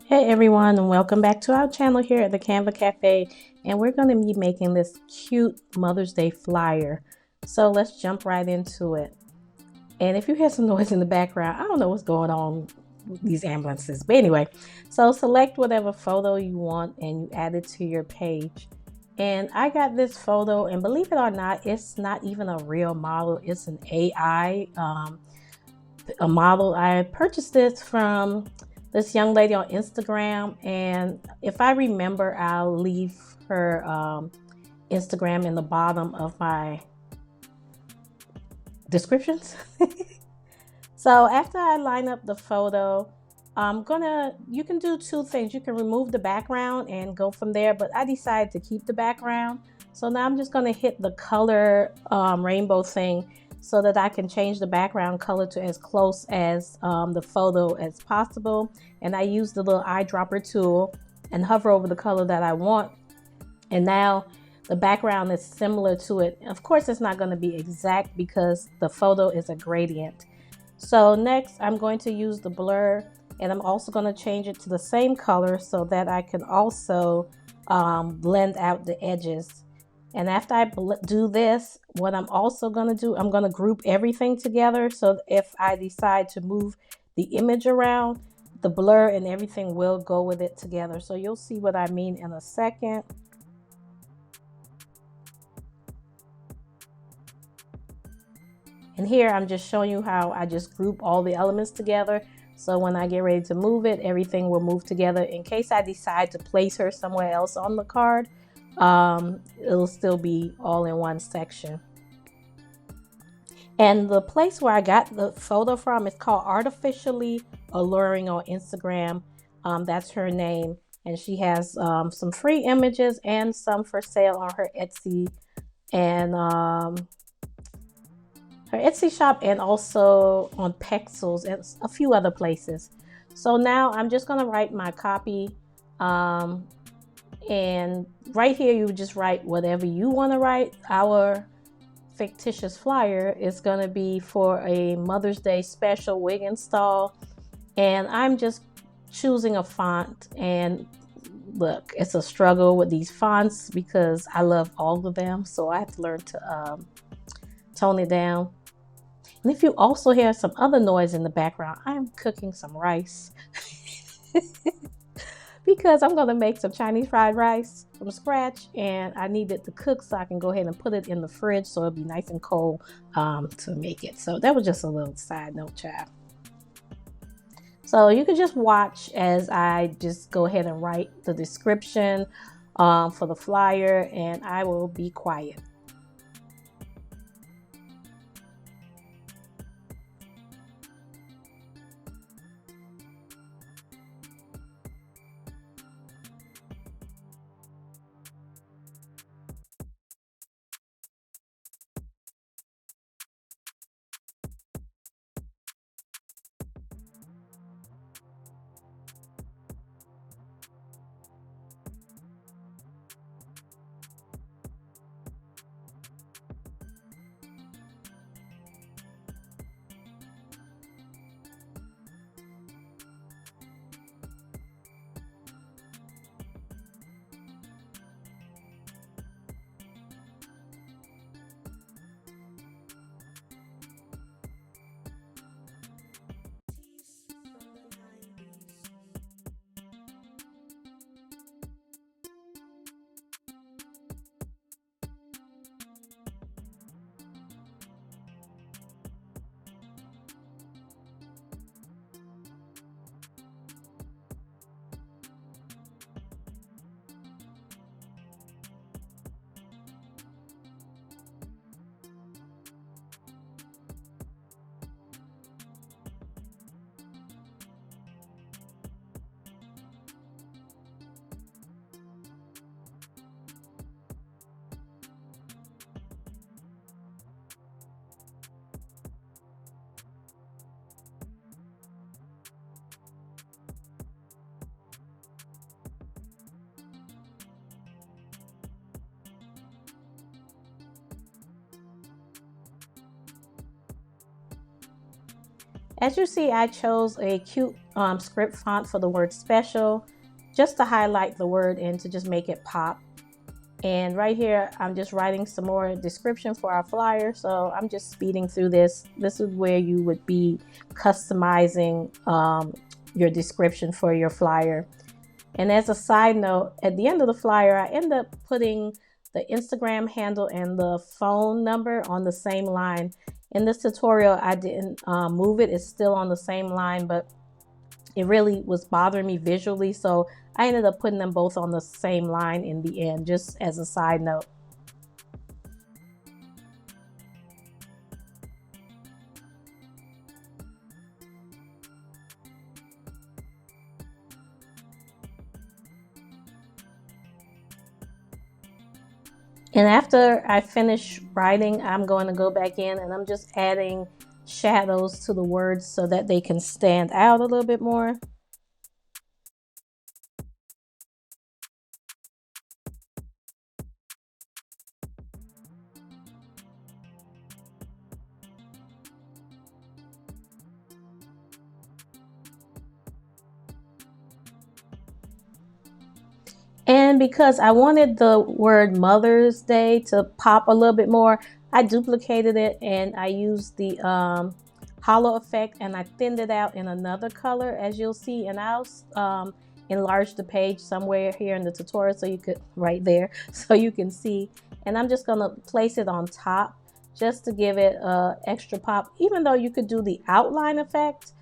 Hey everyone, and welcome back to our channel here at the Canva Cafe. And we're going to be making this cute Mother's Day flyer. So let's jump right into it. And if you hear some noise in the background, I don't know what's going on with these ambulances. But anyway, so select whatever photo you want and you add it to your page. And I got this photo, and believe it or not, it's not even a real model. It's an AI a model. I purchased this from this young lady on Instagram, and if I remember, I'll leave her Instagram in the bottom of my descriptions. So after I line up the photo, you can do two things. You can remove the background and go from there, but I decided to keep the background. So now I'm just gonna hit the color rainbow thing so that I can change the background color to as close as the photo as possible. And I use the little eyedropper tool and hover over the color that I want. And now the background is similar to it. Of course, it's not gonna be exact because the photo is a gradient. So next I'm going to use the blur, and I'm also going to change it to the same color so that I can also blend out the edges. And after I do this, what I'm also going to do, I'm going to group everything together, so if I decide to move the image around, the blur and everything will go with it together. So you'll see what I mean in a second. And here I'm just showing you how I just group all the elements together. So when I get ready to move it, everything will move together. In case I decide to place her somewhere else on the card, it'll still be all in one section. And the place where I got the photo from is called Artificially Alluring on Instagram. That's her name. And she has some free images and some for sale on her Etsy and her Etsy shop, and also on Pexels and a few other places. So now I'm just going to write my copy, and right here you just write whatever you want to write. Our fictitious flyer is going to be for a Mother's Day special wig install, and I'm just choosing a font. And look, it's a struggle with these fonts because I love all of them, so I have to learn to tone it down. And if you also hear some other noise in the background, I am cooking some rice because I'm going to make some Chinese fried rice from scratch, and I need it to cook so I can go ahead and put it in the fridge so it'll be nice and cold to make it. So that was just a little side note, child. So you can just watch as I just go ahead and write the description for the flyer, and I will be quiet. As you see, I chose a cute script font for the word special, just to highlight the word and to just make it pop. And right here, I'm just writing some more description for our flyer. So I'm just speeding through this. This is where you would be customizing your description for your flyer. And as a side note, at the end of the flyer, I end up putting the Instagram handle and the phone number on the same line. In this tutorial, I didn't move it. It's still on the same line, but it really was bothering me visually. So I ended up putting them both on the same line in the end, just as a side note. And after I finish writing, I'm going to go back in and I'm just adding shadows to the words so that they can stand out a little bit more. And because I wanted the word Mother's Day to pop a little bit more, I duplicated it and I used the hollow effect and I thinned it out in another color, as you'll see. And I'll enlarge the page somewhere here in the tutorial so you could, right there, so you can see. And I'm just gonna place it on top just to give it extra pop, even though you could do the outline effect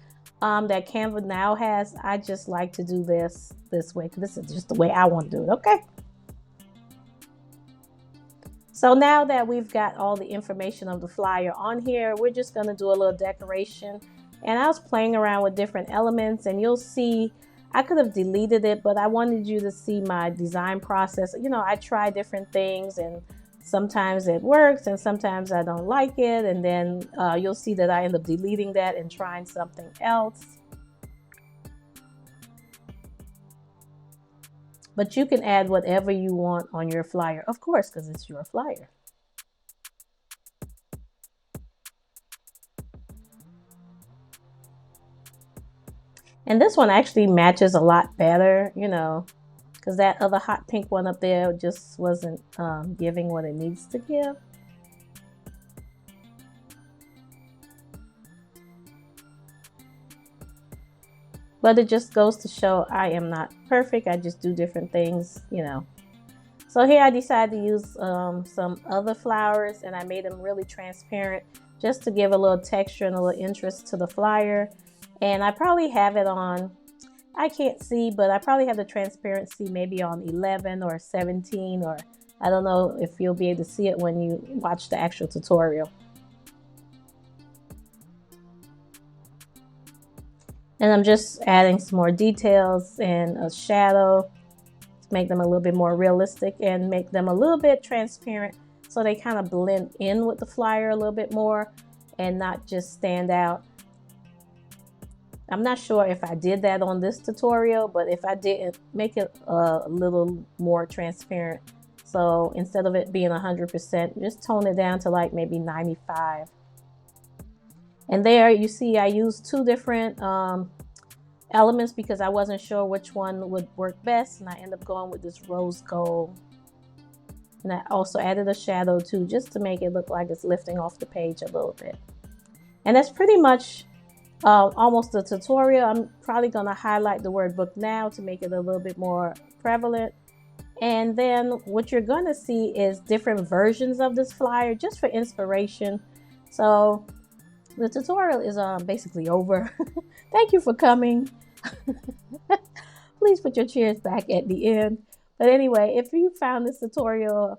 that Canva now has. I just like to do this way because this is just the way I want to do it. Okay. So now that we've got all the information of the flyer on here, we're just going to do a little decoration. And I was playing around with different elements, and you'll see I could have deleted it, but I wanted you to see my design process. You know, I try different things, and sometimes it works and sometimes I don't like it. And then you'll see that I end up deleting that and trying something else. But you can add whatever you want on your flyer, of course, because it's your flyer. And this one actually matches a lot better, you know, because that other hot pink one up there just wasn't giving what it needs to give. But it just goes to show I am not perfect. I just do different things, you know. So here I decided to use some other flowers, and I made them really transparent just to give a little texture and a little interest to the flyer. And I probably have it on, I can't see, but I probably have the transparency maybe on 11 or 17, or I don't know if you'll be able to see it when you watch the actual tutorial. And I'm just adding some more details and a shadow to make them a little bit more realistic and make them a little bit transparent so they kind of blend in with the flyer a little bit more and not just stand out. I'm not sure if I did that on this tutorial, but if I didn't, make it a little more transparent. So instead of it being 100%, just tone it down to like maybe 95. And there you see I used two different elements because I wasn't sure which one would work best, and I ended up going with this rose gold. And I also added a shadow too, just to make it look like it's lifting off the page a little bit. And that's pretty much almost the tutorial. I'm probably going to highlight the word book now to make it a little bit more prevalent. And then what you're going to see is different versions of this flyer just for inspiration. So the tutorial is basically over. Thank you for coming. Please put your chairs back at the end. But anyway, if you found this tutorial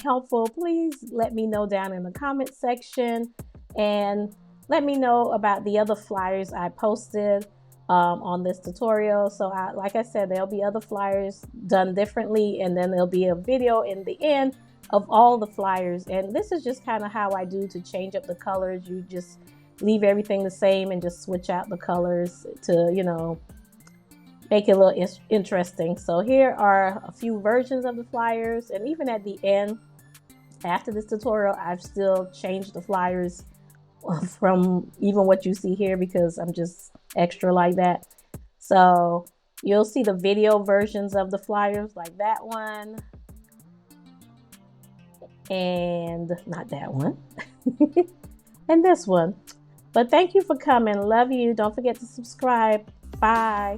helpful, please let me know down in the comment section, and let me know about the other flyers I posted on this tutorial. So like I said, there'll be other flyers done differently, and then there'll be a video in the end of all the flyers. And this is just kind of how I do to change up the colors. You just leave everything the same and just switch out the colors to, you know, make it a little interesting. So here are a few versions of the flyers, and even at the end, after this tutorial, I've still changed the flyers from even what you see here because I'm just extra like that. So you'll see the video versions of the flyers, like that one and not that one and this one. But thank you for coming. Love you. Don't forget to subscribe. Bye.